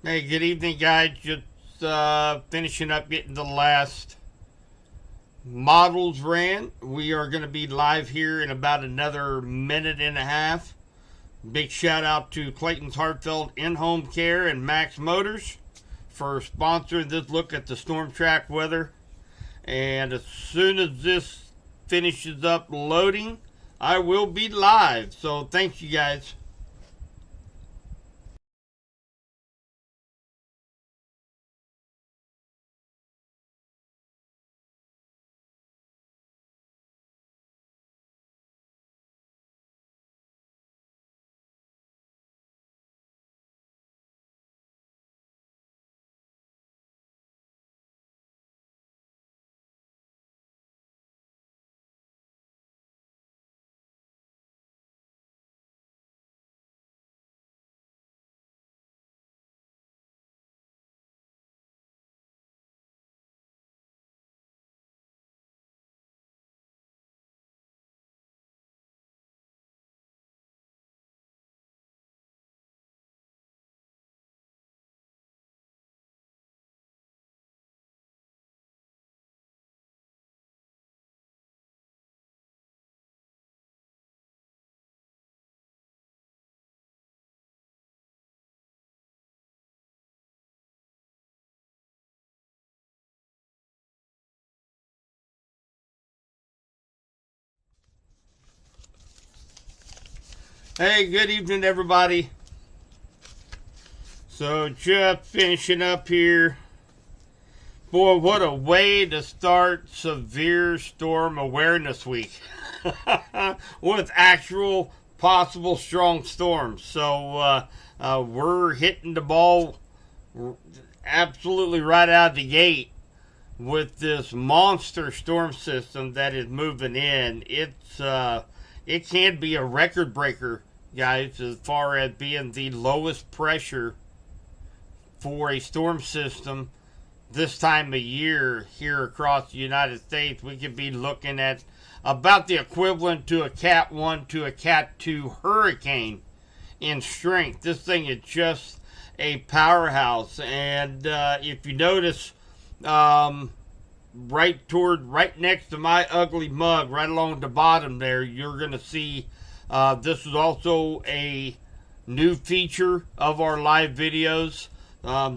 Hey, good evening, guys. Just finishing up getting the last models ran. We are going to be live here in about another minute and a half. Big shout out to Clayton's Heartfelt In Home Care and Max Motors for sponsoring this look at the storm track weather. And as soon as this finishes up loading, I will be live. So thanks, you guys. Hey, good evening, everybody. So just finishing up here. Boy, what a way to start Severe Storm Awareness Week with actual possible strong storms. So we're hitting the ball absolutely right out of the gate with this monster storm system that is moving in. It can be a record breaker, guys, as far as being the lowest pressure for a storm system this time of year here across the United States. We could be looking at about the equivalent to a Cat 1 to a Cat 2 hurricane in strength. This thing is just a powerhouse. And if you notice, right next to my ugly mug, right along the bottom there, you're going to see this is also a new feature of our live videos.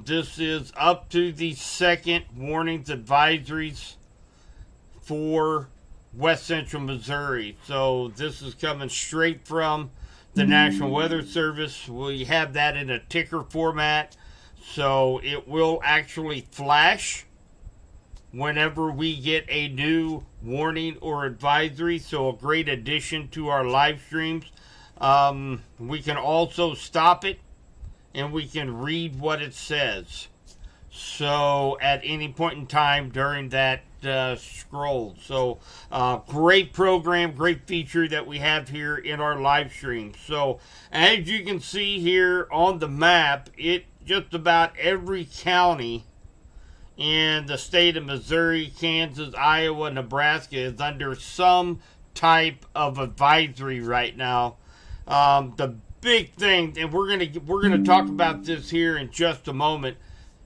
This is up to the second warnings advisories for West Central Missouri. So this is coming straight from the National Weather Service. We have that in a ticker format, so it will actually flash whenever we get a new warning or advisory. So a great addition to our live streams. We can also stop it and we can read what it says. So at any point in time during that scroll. So great program, great feature that we have here in our live stream. So as you can see here on the map, it just about every county in the state of Missouri, Kansas, Iowa, Nebraska is under some type of advisory right now. The big thing, and we're gonna talk about this here in just a moment,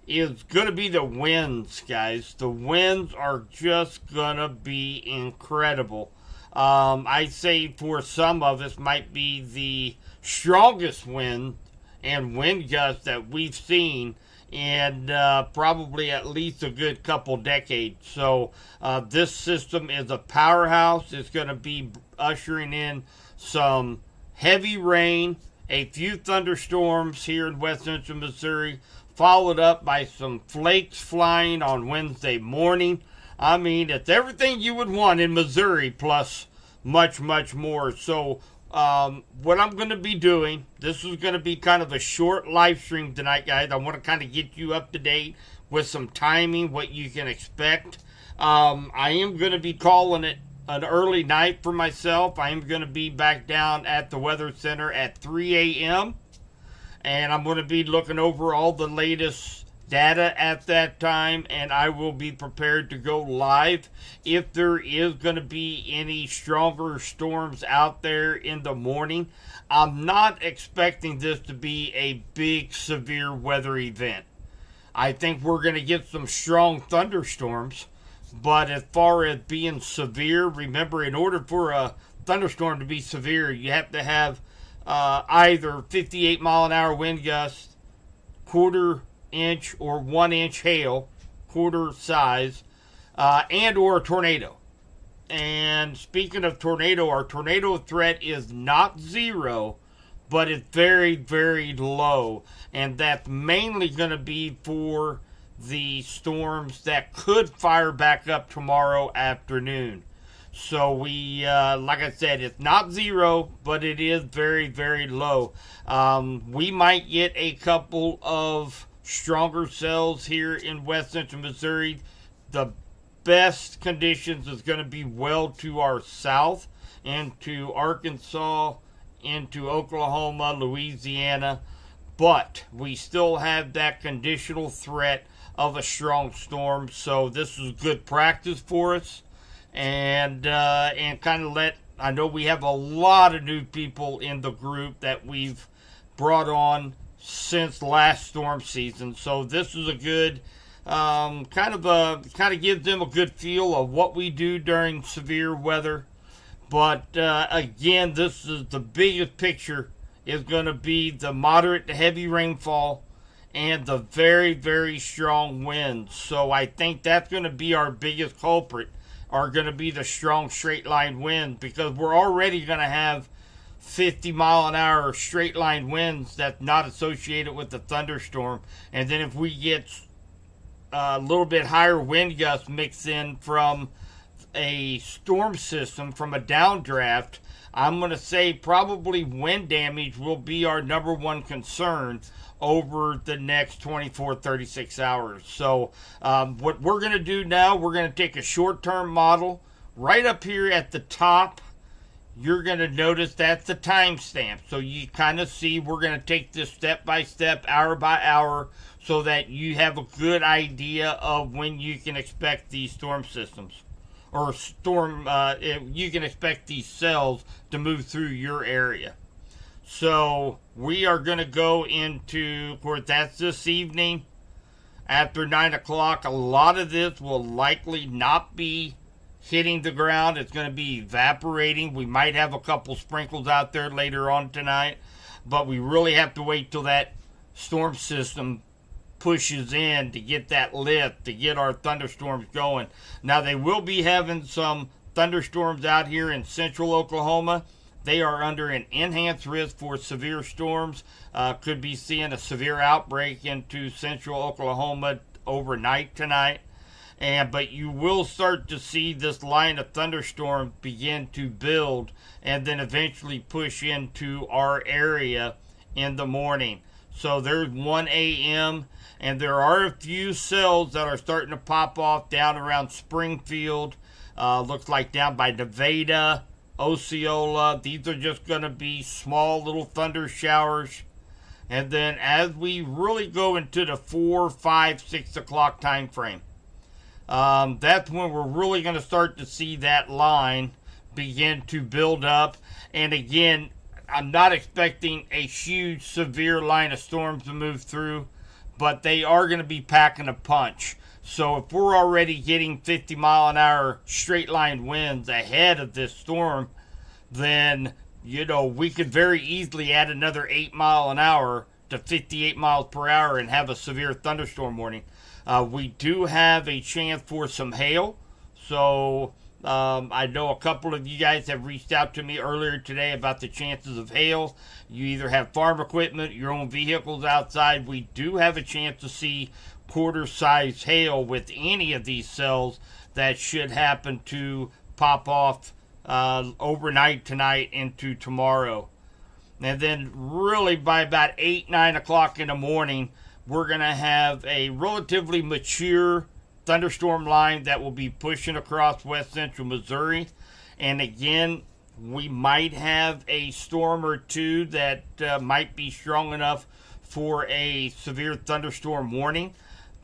is gonna be the winds, guys. The winds are just gonna be incredible. I say for some of us might be the strongest wind and wind gusts that we've seen in probably at least a good couple decades. So this system is a powerhouse. It's going to be ushering in some heavy rain, a few thunderstorms here in West Central Missouri, followed up by some flakes flying on Wednesday morning. I mean, it's everything you would want in Missouri, plus much, much more. So what I'm going to be doing, this is going to be kind of a short live stream tonight, guys. I want to kind of get you up to date with some timing, what you can expect. I am going to be calling it an early night for myself. I am going to be back down at the Weather Center at 3 a.m. And I'm going to be looking over all the latest data at that time, and I will be prepared to go live if there is going to be any stronger storms out there in the morning. I'm not expecting this to be a big severe weather event. I think we're going to get some strong thunderstorms, but as far as being severe, remember, in order for a thunderstorm to be severe, you have to have either 58 mile an hour wind gusts, quarter inch or 1 inch hail, quarter size, and or a tornado. And speaking of tornado, our tornado threat is not zero, but it's very, very low. And that's mainly going to be for the storms that could fire back up tomorrow afternoon. So we, like I said, it's not zero, but it is very, very low. We might get a couple of stronger cells here in west central Missouri. The best conditions is going to be well to our south, into Arkansas, into Oklahoma, Louisiana, but we still have that conditional threat of a strong storm. So this is good practice for us, and kind of I know we have a lot of new people in the group that we've brought on since last storm season. So this is a good kind of gives them a good feel of what we do during severe weather. But again, this is the biggest picture is going to be the moderate to heavy rainfall and the very, very strong winds. So I think that's going to be our biggest culprit, are going to be the strong straight line winds, because we're already going to have 50 mile an hour straight line winds that's not associated with the thunderstorm. And then if we get a little bit higher wind gusts mixed in from a storm system, from a downdraft, I'm going to say probably wind damage will be our number one concern over the next 24, 36 hours. So what we're going to do now, we're going to take a short-term model. Right up here at the top, you're going to notice that's the timestamp. So you kind of see we're going to take this step by step, hour by hour, so that you have a good idea of when you can expect these storm systems. Or you can expect these cells to move through your area. So we are going to go into, of course, that's this evening after 9 o'clock. A lot of this will likely not be hitting the ground. It's going to be evaporating. We might have a couple sprinkles out there later on tonight, but we really have to wait till that storm system pushes in to get that lift, to get our thunderstorms going. Now, they will be having some thunderstorms out here in central Oklahoma. They are under an enhanced risk for severe storms. Could be seeing a severe outbreak into central Oklahoma overnight tonight. But you will start to see this line of thunderstorms begin to build and then eventually push into our area in the morning. So there's 1 a.m. and there are a few cells that are starting to pop off down around Springfield. Looks like down by Nevada, Osceola. These are just going to be small little thunder showers. And then as we really go into the 4, 5, 6 o'clock time frame, that's when we're really going to start to see that line begin to build up. And again, I'm not expecting a huge, severe line of storms to move through, but they are going to be packing a punch. So if we're already getting 50 mile an hour straight line winds ahead of this storm, then, we could very easily add another 8 mile an hour to 58 miles per hour and have a severe thunderstorm warning. We do have a chance for some hail. So I know a couple of you guys have reached out to me earlier today about the chances of hail. You either have farm equipment, your own vehicles outside. We do have a chance to see quarter-size hail with any of these cells that should happen to pop off overnight tonight into tomorrow. And then really by about 8, 9 o'clock in the morning, we're going to have a relatively mature thunderstorm line that will be pushing across west central Missouri. And again, we might have a storm or two that might be strong enough for a severe thunderstorm warning.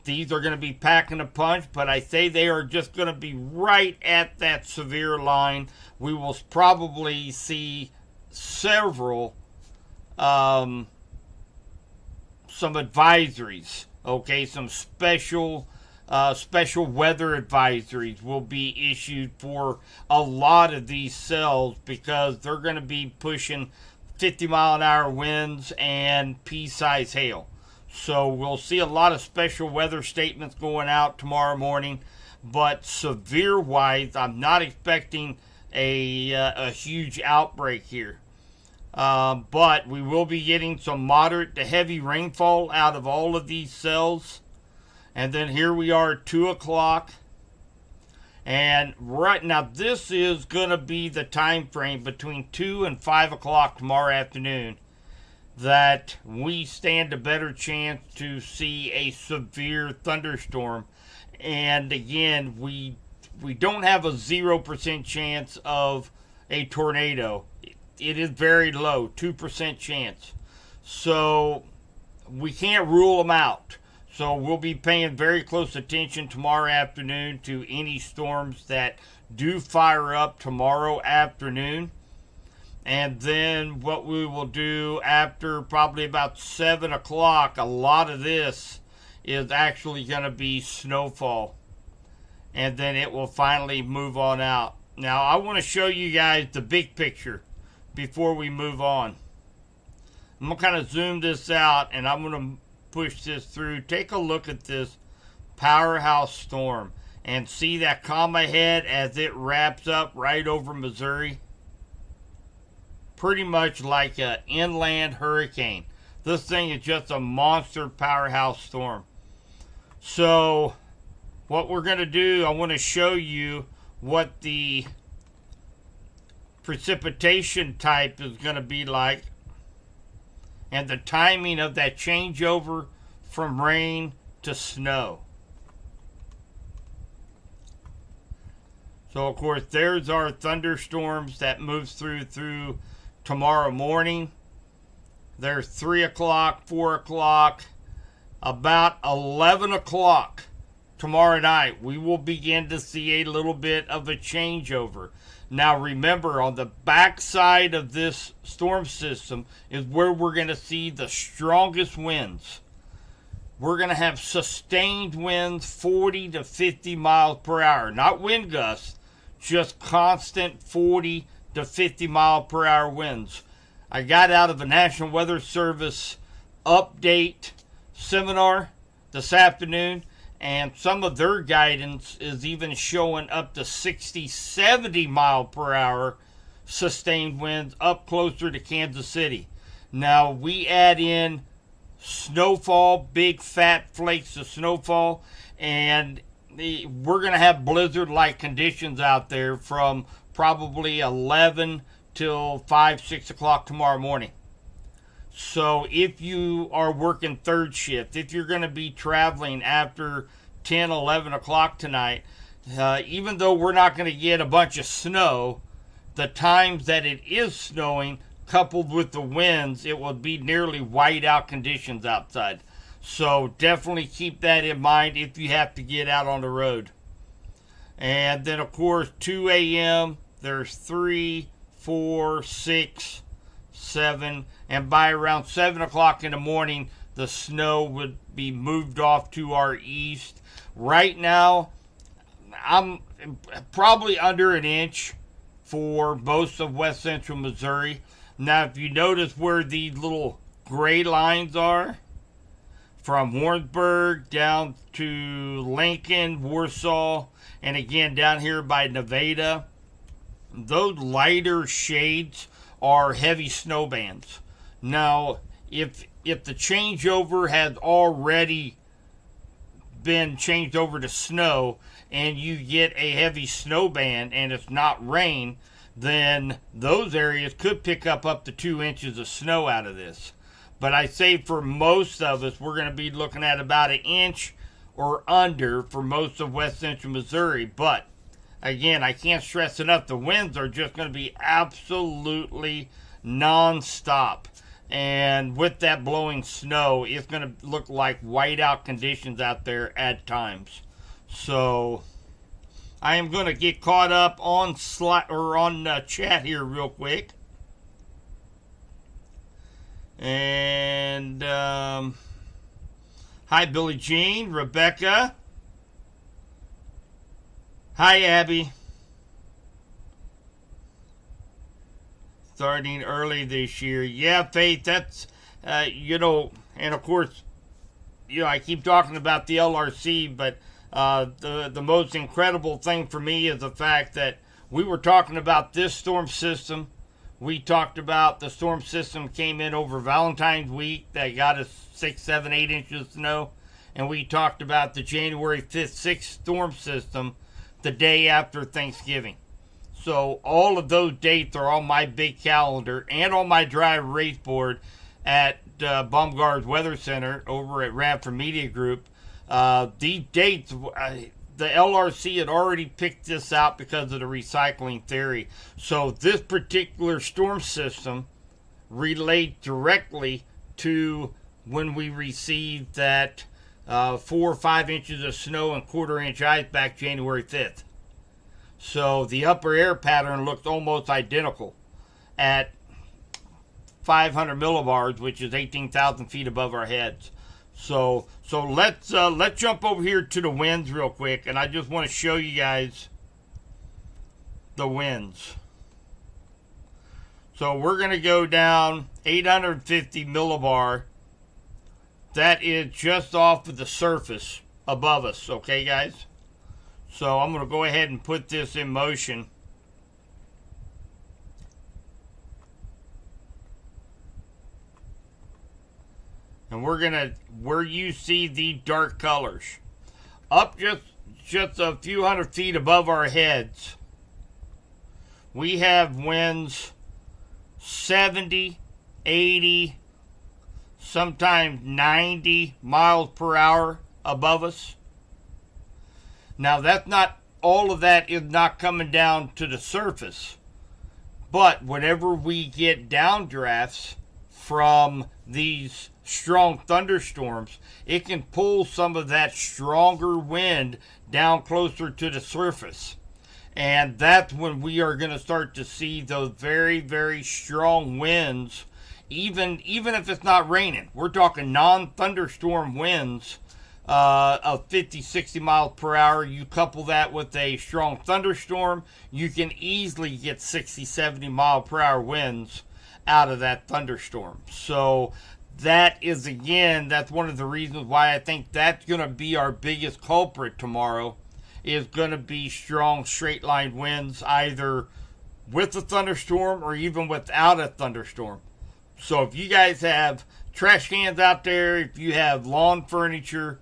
these are going to be packing a punch, but I say they are just going to be right at that severe line. We will probably see several some advisories, okay, some special weather advisories will be issued for a lot of these cells because they're going to be pushing 50-mile-an-hour winds and pea-size hail. So we'll see a lot of special weather statements going out tomorrow morning, but severe wise, I'm not expecting a huge outbreak here. But we will be getting some moderate to heavy rainfall out of all of these cells. And then here we are at 2 o'clock. And right now, this is going to be the time frame between 2 and 5 o'clock tomorrow afternoon that we stand a better chance to see a severe thunderstorm. And again, we don't have a 0% chance of a tornado. It is very low, 2% chance. So we can't rule them out. So we'll be paying very close attention tomorrow afternoon to any storms that do fire up tomorrow afternoon. And then what we will do after probably about 7 o'clock, a lot of this is actually going to be snowfall. And then it will finally move on out. Now I want to show you guys the big picture before we move on. I'm going to kind of zoom this out and I'm going to push this through. Take a look at this powerhouse storm and see that calm ahead as it wraps up right over Missouri. Pretty much like an inland hurricane. This thing is just a monster powerhouse storm. So what we're going to do, I want to show you what the precipitation type is going to be like and the timing of that changeover from rain to snow. So of course there's our thunderstorms that moves through tomorrow morning. There's 3 o'clock, 4 o'clock, about 11 o'clock tomorrow night we will begin to see a little bit of a changeover. Now remember, on the backside of this storm system is where we're going to see the strongest winds. We're going to have sustained winds 40 to 50 miles per hour. Not wind gusts, just constant 40 to 50 mile per hour winds. I got out of the National Weather Service update seminar this afternoon, and some of their guidance is even showing up to 60, 70 mile per hour sustained winds up closer to Kansas City. Now we add in snowfall, big fat flakes of snowfall, and we're going to have blizzard-like conditions out there from probably 11 till 5, 6 o'clock tomorrow morning. So if you are working third shift, if you're going to be traveling after 10, 11 o'clock tonight, even though we're not going to get a bunch of snow, the times that it is snowing, coupled with the winds, it will be nearly whiteout conditions outside. So definitely keep that in mind if you have to get out on the road. And then of course 2 a.m., there's 3, 4, 6, 7, and by around 7 o'clock in the morning, the snow would be moved off to our east. Right now, I'm probably under an inch for most of west central Missouri. Now, if you notice where these little gray lines are, from Warrensburg down to Lincoln, Warsaw, and again down here by Nevada, those lighter shades are heavy snow bands. Now, if the changeover has already been changed over to snow and you get a heavy snow band and it's not rain, then those areas could pick up to 2 inches of snow out of this. But I say for most of us, we're going to be looking at about an inch or under for most of west central Missouri. But again, I can't stress enough, the winds are just going to be absolutely non-stop. And with that blowing snow, it's going to look like whiteout conditions out there at times. So I am going to get caught up on chat here real quick. And hi, Billie Jean, Rebecca. Hi, Abby. Starting early this year. Yeah, Faith, that's, and of course, I keep talking about the LRC, but the most incredible thing for me is the fact that we were talking about this storm system. We talked about the storm system came in over Valentine's week that got us 6, 7, 8 inches of snow. And we talked about the January 5th, 6th storm system the day after Thanksgiving. So all of those dates are on my big calendar and on my dry erase board at Baumgart's Weather Center over at Radford Media Group. These dates, the LRC had already picked this out because of the recycling theory. So this particular storm system relates directly to when we received that 4 or 5 inches of snow and quarter-inch ice back January 5th. So the upper air pattern looked almost identical at 500 millibars, which is 18,000 feet above our heads. So let's jump over here to the winds real quick, and I just want to show you guys the winds. So we're going to go down 850 millibar. That is just off of the surface above us, okay, guys? So I'm going to go ahead and put this in motion. And we're going to, where you see the dark colors, up just a few hundred feet above our heads, we have winds 70, 80, sometimes 90 miles per hour above us. Now, that's not, all of that is not coming down to the surface. But whenever we get downdrafts from these strong thunderstorms, it can pull some of that stronger wind down closer to the surface. And that's when we are going to start to see those very, very strong winds, even if it's not raining. We're talking non-thunderstorm winds of 50, 60 miles per hour. You couple that with a strong thunderstorm, you can easily get 60, 70 mile per hour winds out of that thunderstorm. So that is, again, that's one of the reasons why I think that's going to be our biggest culprit tomorrow, is going to be strong straight line winds, either with a thunderstorm or even without a thunderstorm. So if you guys have trash cans out there, if you have lawn furniture,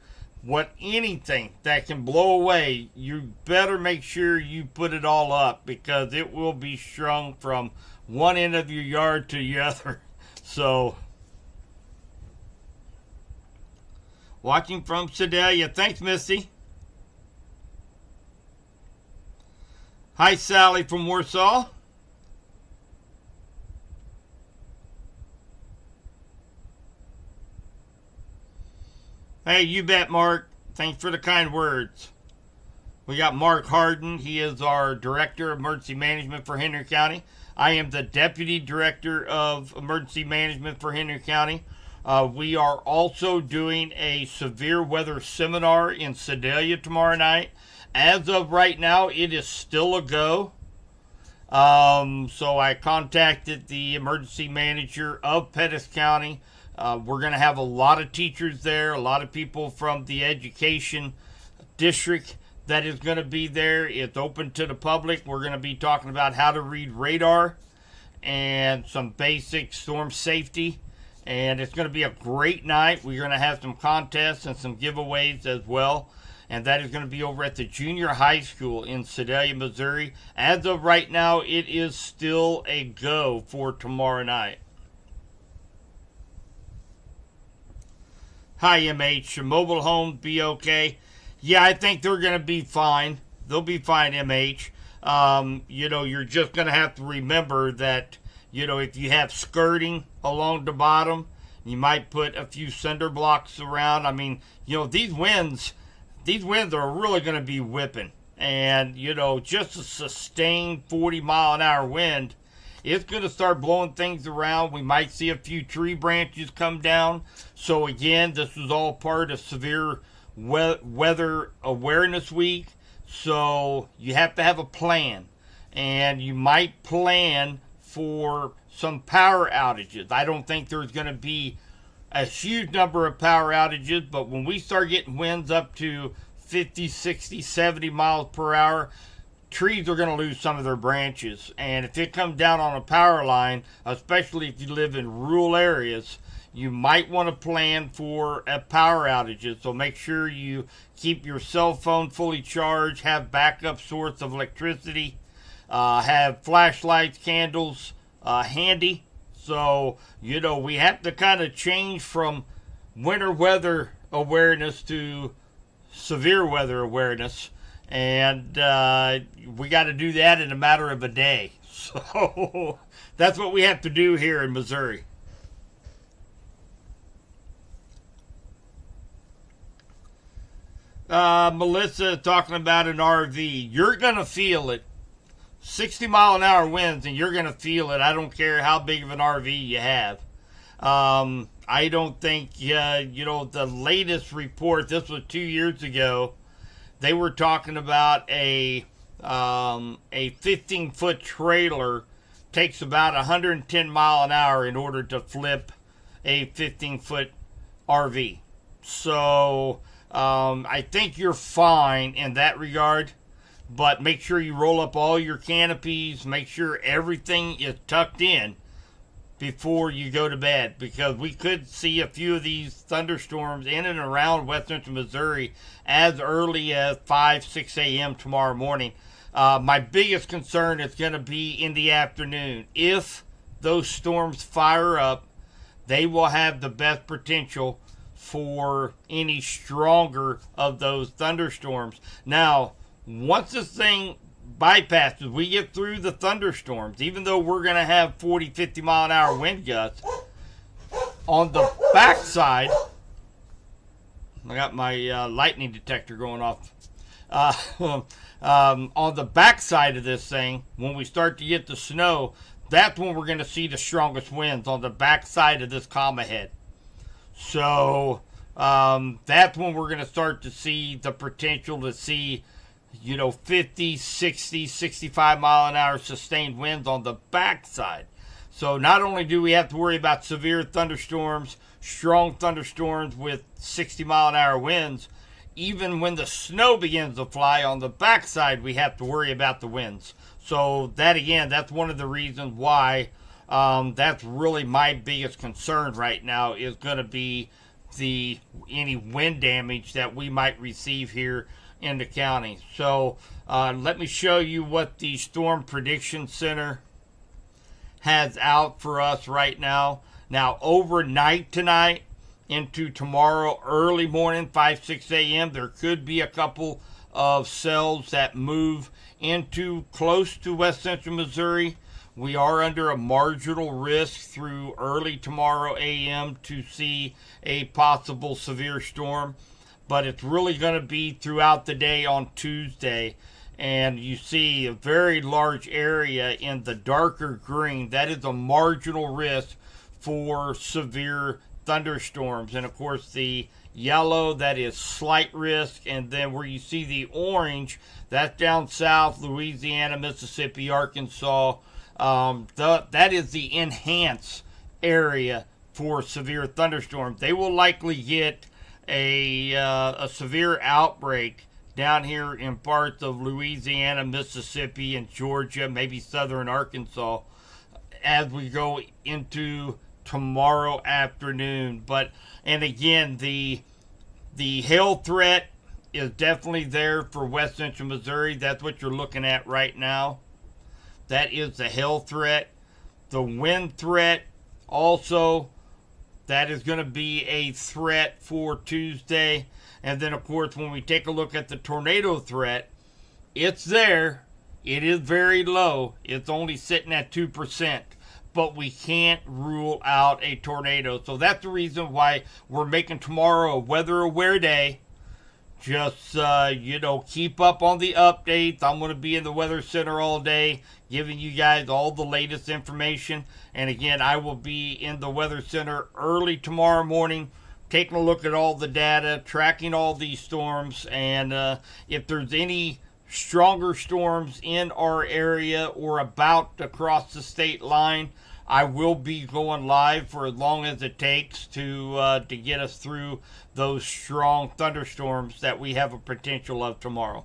anything that can blow away, you better make sure you put it all up, because it will be strung from one end of your yard to the other. So, watching from Sedalia. Thanks, Misty. Hi, Sally from Warsaw. Hey, you bet, Mark. Thanks for the kind words. We got Mark Harden. He is our Director of Emergency Management for Henry County. I am the Deputy Director of Emergency Management for Henry County. We are also doing a severe weather seminar in Sedalia tomorrow night. As of right now, it is still a go. So I contacted the emergency manager of Pettis County. We're going to have a lot of teachers there, a lot of people from the education district that is going to be there. It's open to the public. We're going to be talking about how to read radar and some basic storm safety. And it's going to be a great night. We're going to have some contests and some giveaways as well. And that is going to be over at the junior high school in Sedalia, Missouri. As of right now, it is still a go for tomorrow night. Hi, MH. Mobile homes be okay? Yeah, I think they're going to be fine. They'll be fine, MH. You're just going to have to remember that, if you have skirting along the bottom, you might put a few cinder blocks around. I mean, these winds are really going to be whipping. And, just a sustained 40-mile-an-hour wind, it's going to start blowing things around. We might see a few tree branches come down. So, again, this is all part of Severe Weather Awareness Week. So, you have to have a plan. And you might plan for some power outages. I don't think there's going to be a huge number of power outages, but when we start getting winds up to 50, 60, 70 miles per hour, trees are going to lose some of their branches. And if it comes down on a power line, especially if you live in rural areas, you might want to plan for a power outages. So make sure you keep your cell phone fully charged, have backup source of electricity, have flashlights, candles handy. So, we have to kind of change from winter weather awareness to severe weather awareness. And we got to do that in a matter of a day. So, that's what we have to do here in Missouri. Melissa talking about an RV. You're going to feel it. 60-mile-an-hour winds, and you're going to feel it. I don't care how big of an RV you have. I don't think, the latest report, this was 2 years ago, they were talking about a 15-foot trailer takes about 110 mile an hour in order to flip a 15-foot RV. So, I think you're fine in that regard. But make sure you roll up all your canopies. Make sure everything is tucked in before you go to bed. Because we could see a few of these thunderstorms in and around West Central Missouri as early as 5, 6 a.m. tomorrow morning. My biggest concern is going to be in the afternoon. If those storms fire up, they will have the best potential for any stronger of those thunderstorms. Now, once this thing bypasses, we get through the thunderstorms, even though we're going to have 40, 50 mile an hour wind gusts, on the backside, I got my lightning detector going off. On the backside of this thing, when we start to get the snow, that's when we're going to see the strongest winds on the backside of this comma head. So, that's when we're going to start to see the potential to see 50, 60, 65 mile an hour sustained winds on the backside. So not only do we have to worry about severe thunderstorms, strong thunderstorms with 60 mile an hour winds, even when the snow begins to fly on the backside, we have to worry about the winds. So that, again, that's one of the reasons why that's really my biggest concern right now is going to be any wind damage that we might receive here in the county. So let me show you what the Storm Prediction Center has out for us right now. Now, overnight tonight into tomorrow early morning, 5, 6 a.m., there could be a couple of cells that move into close to West Central Missouri. We are under a marginal risk through early tomorrow a.m. to see a possible severe storm. But it's really going to be throughout the day on Tuesday. And you see a very large area in the darker green. That is a marginal risk for severe thunderstorms. And of course the yellow, that is slight risk. And then where you see the orange, that's down south, Louisiana, Mississippi, Arkansas. That is the enhanced area for severe thunderstorms. They will likely get a severe outbreak down here in parts of Louisiana, Mississippi, and Georgia, maybe southern Arkansas, as we go into tomorrow afternoon. And again, the hail threat is definitely there for West Central Missouri. That's what you're looking at right now. That is the hail threat. The wind threat also, that is going to be a threat for Tuesday. And then, of course, when we take a look at the tornado threat, it's there. It is very low. It's only sitting at 2%. but we can't rule out a tornado. So that's the reason why we're making tomorrow a weather aware day. Just, keep up on the updates. I'm going to be in the Weather Center all day, giving you guys all the latest information. And again, I will be in the Weather Center early tomorrow morning, taking a look at all the data, tracking all these storms. And if there's any stronger storms in our area or about to cross the state line, I will be going live for as long as it takes to get us through those strong thunderstorms that we have a potential of tomorrow.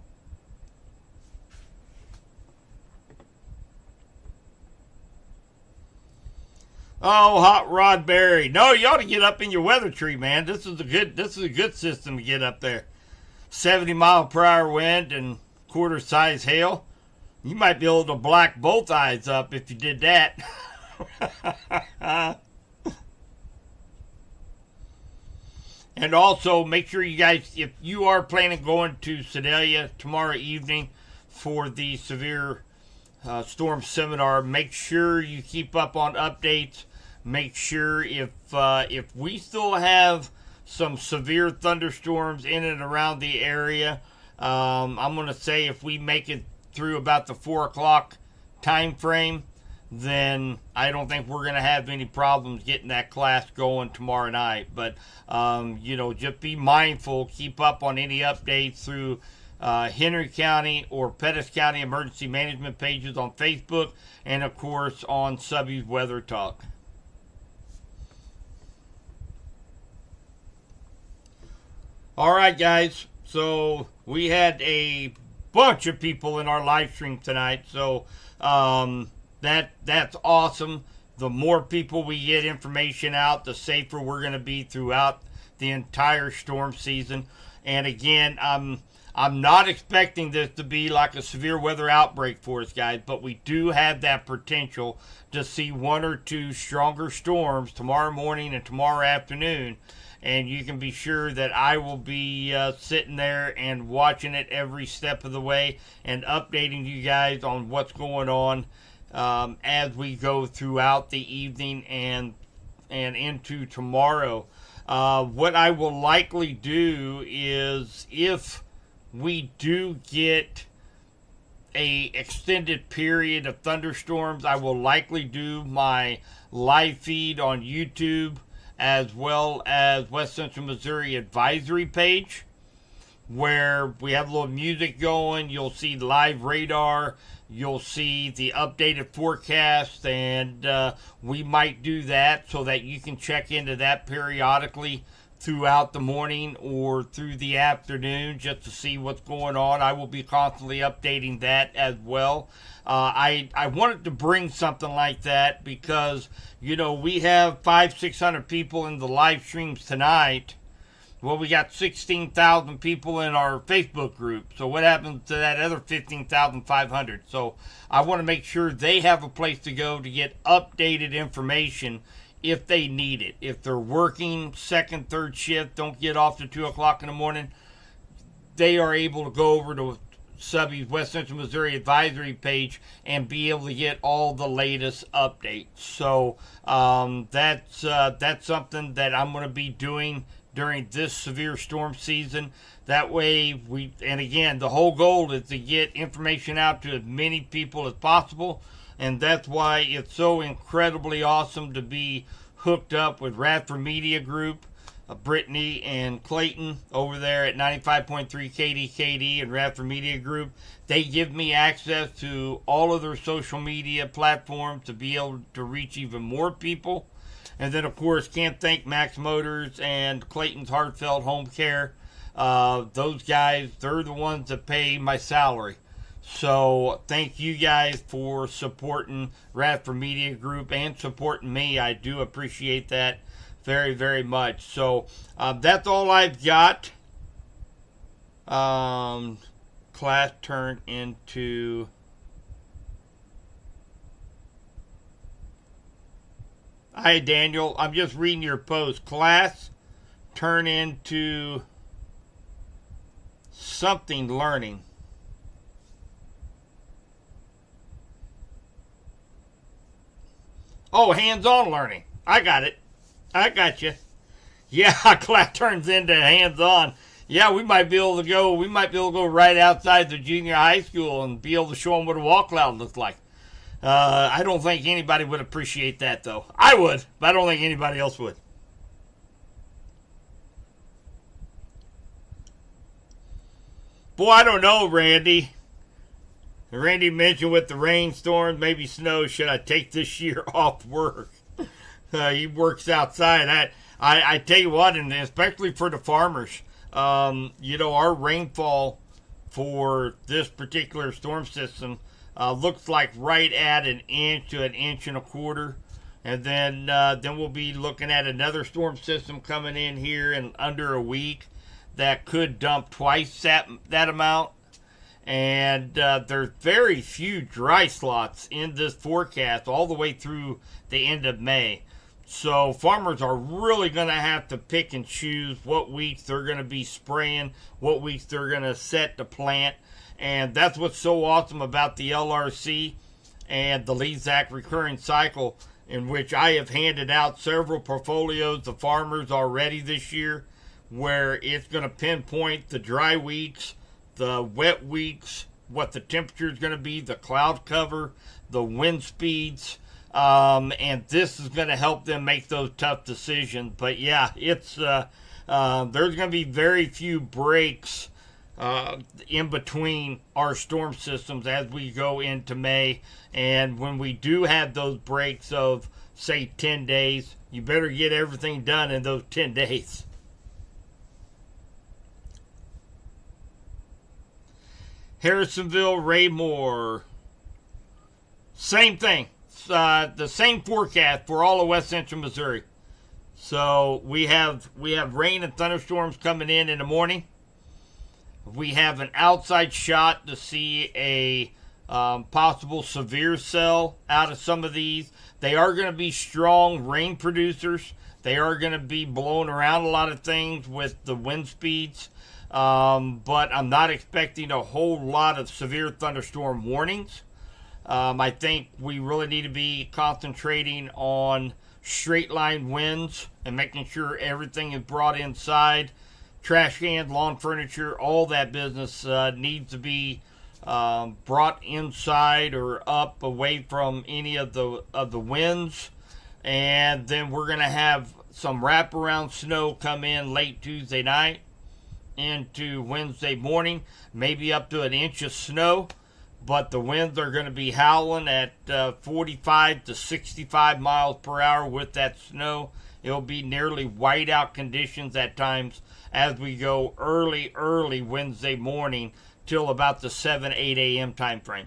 Oh, Hot Rod Berry. No, you ought to get up in your weather tree, man. This is a good system to get up there. 70-mile-per-hour wind and quarter-size hail. You might be able to black both eyes up if you did that. And also make sure you guys, if you are planning going to Sedalia tomorrow evening for the severe storm seminar, make sure you keep up on updates. Make sure if we still have some severe thunderstorms in and around the area, I'm going to say if we make it through about the 4 o'clock time frame, then I don't think we're going to have any problems getting that class going tomorrow night. But, just be mindful, keep up on any updates through Henry County or Pettis County Emergency Management pages on Facebook, and, of course, on Subby's Weather Talk. All right, guys. So we had a bunch of people in our live stream tonight. So, that's awesome. The more people we get information out, the safer we're going to be throughout the entire storm season. And again, I'm not expecting this to be like a severe weather outbreak for us, guys, but we do have that potential to see 1 or 2 stronger storms tomorrow morning and tomorrow afternoon. And you can be sure that I will be sitting there and watching it every step of the way and updating you guys on what's going on as we go throughout the evening and into tomorrow. What I will likely do is, if we do get a extended period of thunderstorms, I will likely do my live feed on YouTube as well as West Central Missouri Advisory page, where we have a little music going. You'll see live radar. You'll see the updated forecast, and we might do that so that you can check into that periodically throughout the morning or through the afternoon just to see what's going on. I will be constantly updating that as well. I wanted to bring something like that because, we have 500-600 people in the live streams tonight. Well, we got 16,000 people in our Facebook group. So what happens to that other 15,500? So I want to make sure they have a place to go to get updated information if they need it. If they're working second, third shift, don't get off to 2 o'clock in the morning, they are able to go over to Subby's West Central Missouri Advisory page and be able to get all the latest updates. So that's something that I'm going to be doing during this severe storm season. That way and again, the whole goal is to get information out to as many people as possible. And that's why it's so incredibly awesome to be hooked up with Radford Media Group, Brittany and Clayton over there at 95.3 KDKD and Radford Media Group. They give me access to all of their social media platforms to be able to reach even more people. And then, of course, can't thank Max Motors and Clayton's Heartfelt Home Care. Those guys, they're the ones that pay my salary. So thank you guys for supporting Radford Media Group and supporting me. I do appreciate that very, very much. So that's all I've got. Class turned into... Hi, Daniel. I'm just reading your post. Class turn into something learning. Oh, hands-on learning. I got it. I got you. Yeah, class turns into hands-on. Yeah, we might be able to go. We might be able to go right outside the junior high school and be able to show them what a walk cloud looks like. I don't think anybody would appreciate that, though. I would, but I don't think anybody else would. Boy, I don't know, Randy. Randy mentioned with the rainstorms, maybe snow. Should I take this year off work? He works outside. I tell you what, and especially for the farmers, our rainfall for this particular storm system looks like right at an inch to an inch and a quarter. And then we'll be looking at another storm system coming in here in under a week that could dump twice that amount. And there's very few dry slots in this forecast all the way through the end of May. So farmers are really going to have to pick and choose what weeks they're going to be spraying, what weeks they're going to set to plant. And that's what's so awesome about the LRC and the LEZAC recurring cycle, in which I have handed out several portfolios to farmers already this year, where it's going to pinpoint the dry weeks, the wet weeks, what the temperature is going to be, the cloud cover, the wind speeds, and this is going to help them make those tough decisions. But yeah, it's there's going to be very few breaks in between our storm systems as we go into May. And when we do have those breaks of, say, 10 days, you better get everything done in those 10 days. Harrisonville, Raymore, same thing. The same forecast for all of west central Missouri. So we have rain and thunderstorms coming in the morning. We have an outside shot to see a possible severe cell out of some of these. They are going to be strong rain producers. They are going to be blowing around a lot of things with the wind speeds. But I'm not expecting a whole lot of severe thunderstorm warnings. I think we really need to be concentrating on straight line winds and making sure everything is brought inside. Trash cans, lawn furniture, all that business needs to be brought inside or up away from any of the winds. And then we're going to have some wraparound snow come in late Tuesday night into Wednesday morning, maybe up to an inch of snow. But the winds are going to be howling at 45 to 65 miles per hour with that snow. It'll be nearly whiteout conditions at times as we go early Wednesday morning till about the 7, 8 a.m. time frame.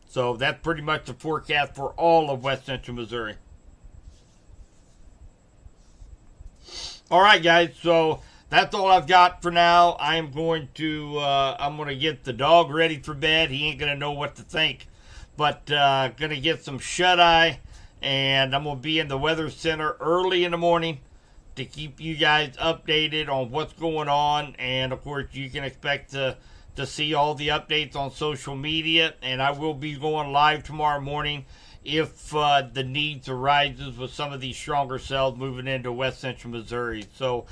So that's pretty much the forecast for all of west central Missouri. All right, guys, so that's all I've got for now. I'm going to get the dog ready for bed. He ain't going to know what to think. But going to get some shut-eye, and I'm going to be in the Weather Center early in the morning to keep you guys updated on what's going on. And, of course, you can expect to see all the updates on social media. And I will be going live tomorrow morning if the needs arises with some of these stronger cells moving into west central Missouri. So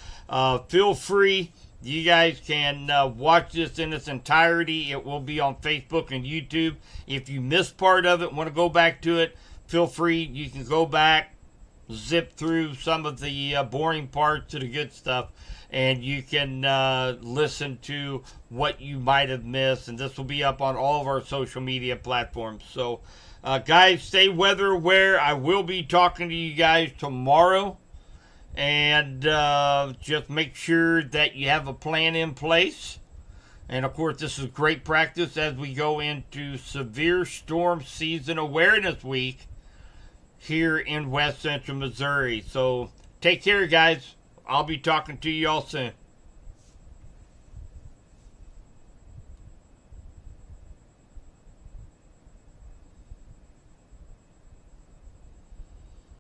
feel free. You guys can watch this in its entirety. It will be on Facebook and YouTube. If you missed part of it, want to go back to it, feel free. You can go back, zip through some of the boring parts to the good stuff, and you can listen to what you might have missed. And this will be up on all of our social media platforms. So guys, stay weather aware. I will be talking to you guys tomorrow. And just make sure that you have a plan in place. And, of course, this is great practice as we go into Severe Storm Season Awareness Week here in west central Missouri. So take care, guys. I'll be talking to you all soon.